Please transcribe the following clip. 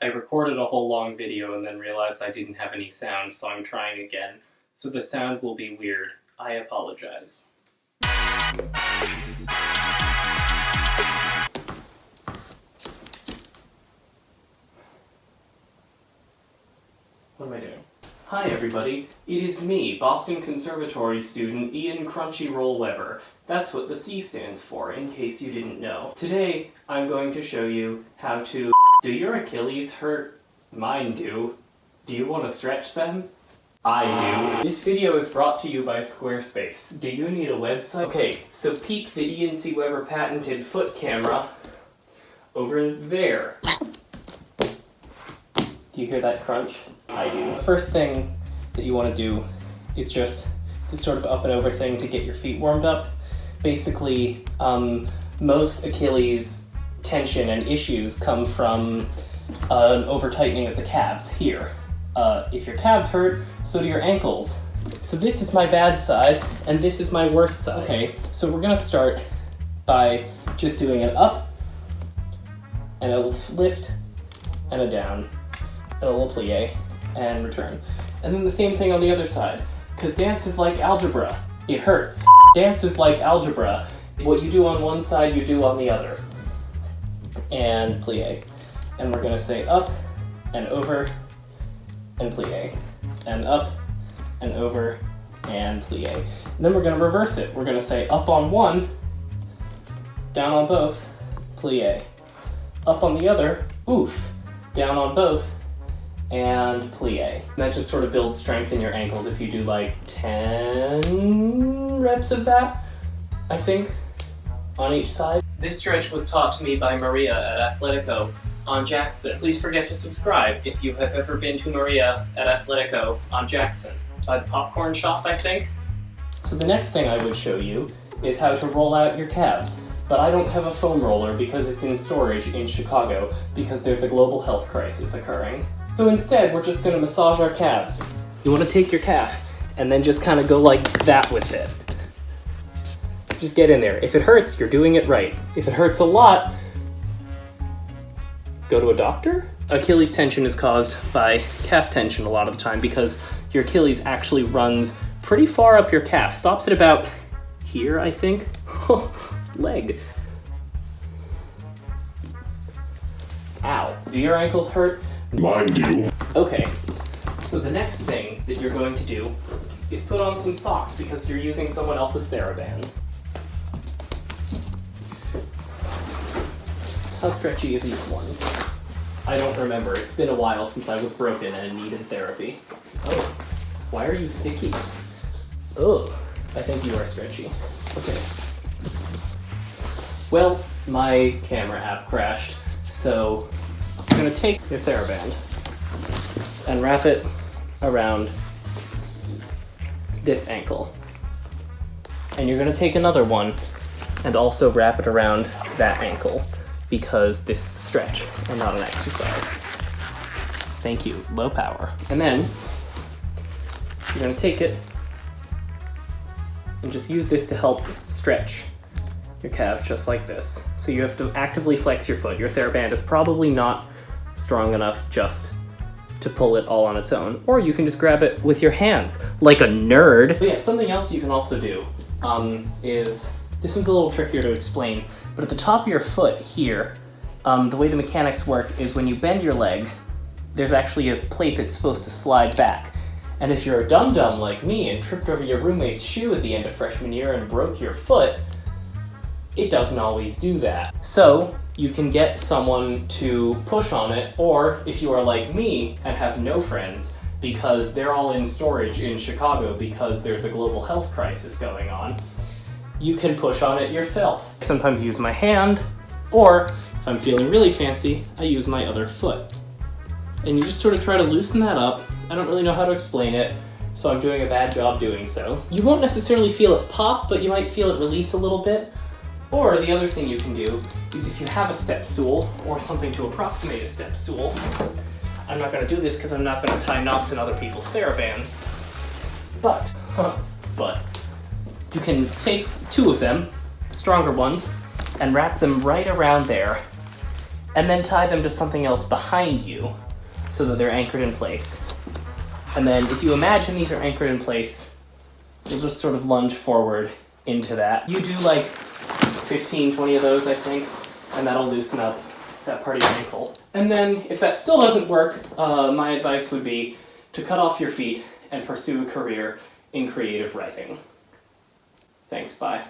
I recorded a whole long video and then realized I didn't have any sound, so I'm trying again. So the sound will be weird. I apologize. What am I doing? Hi everybody, it is me, Boston Conservatory student Ian Crunchyroll Weber. That's what the C stands for, in case you didn't know. Today, I'm going to show you how to... Do your Achilles hurt? Mine do. Do you want to stretch them? I do. This video is brought to you by Squarespace. Do you need a website? Okay, so peek the Ian C. Weber patented foot camera over there. Do you hear that crunch? I do. The first thing that you want to do is just this sort of up and over thing to get your feet warmed up. Basically, most Achilles tension and issues come from an over-tightening of the calves here. If your calves hurt, so do your ankles. So this is my bad side, and this is my worst side. Okay, so we're gonna start by just doing an up, and a lift, and a down, and a little plie, and return. And then the same thing on the other side, because dance is like algebra. It hurts. Dance is like algebra. What you do on one side, you do on the other. And plie. And we're gonna say up, and over, and plie. And up, and over, and plie. And then we're gonna reverse it. We're gonna say up on one, down on both, plie. Up on the other, oof. Down on both, and plie. And that just sort of builds strength in your ankles if you do like 10 reps of that, I think, on each side. This stretch was taught to me by Maria at Athletico on Jackson. Please forget to subscribe if you have ever been to Maria at Athletico on Jackson. By the popcorn shop, I think. So the next thing I would show you is how to roll out your calves. But I don't have a foam roller because it's in storage in Chicago because there's a global health crisis occurring. So instead, we're just gonna massage our calves. You wanna take your calf and then just kind of go like that with it. Just get in there. If it hurts, you're doing it right. If it hurts a lot, go to a doctor. Achilles tension is caused by calf tension a lot of the time because your Achilles actually runs pretty far up your calf. Stops at about here, I think. Leg. Ow. Do your ankles hurt? Mine do. Okay. So the next thing that you're going to do is put on some socks because you're using someone else's TheraBands. How stretchy is each one? I don't remember. It's been a while since I was broken and needed therapy. Oh, why are you sticky? Oh, I think you are stretchy. Okay. Well, my camera app crashed, so I'm gonna take your TheraBand and wrap it around this ankle. And you're gonna take another one and also wrap it around that ankle because this is a stretch and not an exercise. Thank you, low power. And then you're gonna take it and just use this to help stretch your calf just like this. So you have to actively flex your foot. Your TheraBand is probably not strong enough just to pull it all on its own, or you can just grab it with your hands like a nerd. But yeah, something else you can also do is, this one's a little trickier to explain, but at the top of your foot here, the way the mechanics work is when you bend your leg, there's actually a plate that's supposed to slide back. And if you're a dum-dum like me and tripped over your roommate's shoe at the end of freshman year and broke your foot, it doesn't always do that. So you can get someone to push on it, or if you are like me and have no friends because they're all in storage in Chicago because there's a global health crisis going on, you can push on it yourself. I sometimes use my hand, or if I'm feeling really fancy, I use my other foot. And you just sort of try to loosen that up. I don't really know how to explain it, so I'm doing a bad job doing so. You won't necessarily feel it pop, but you might feel it release a little bit. Or the other thing you can do is if you have a step stool or something to approximate a step stool, I'm not going to do this because I'm not going to tie knots in other people's TheraBands, but you can take two of them, the stronger ones, and wrap them right around there, and then tie them to something else behind you so that they're anchored in place. And then if you imagine these are anchored in place, you'll just sort of lunge forward into that. You do like 15, 20 of those, I think, and that'll loosen up that part of your ankle. And then if that still doesn't work, my advice would be to cut off your feet and pursue a career in creative writing. Thanks, bye.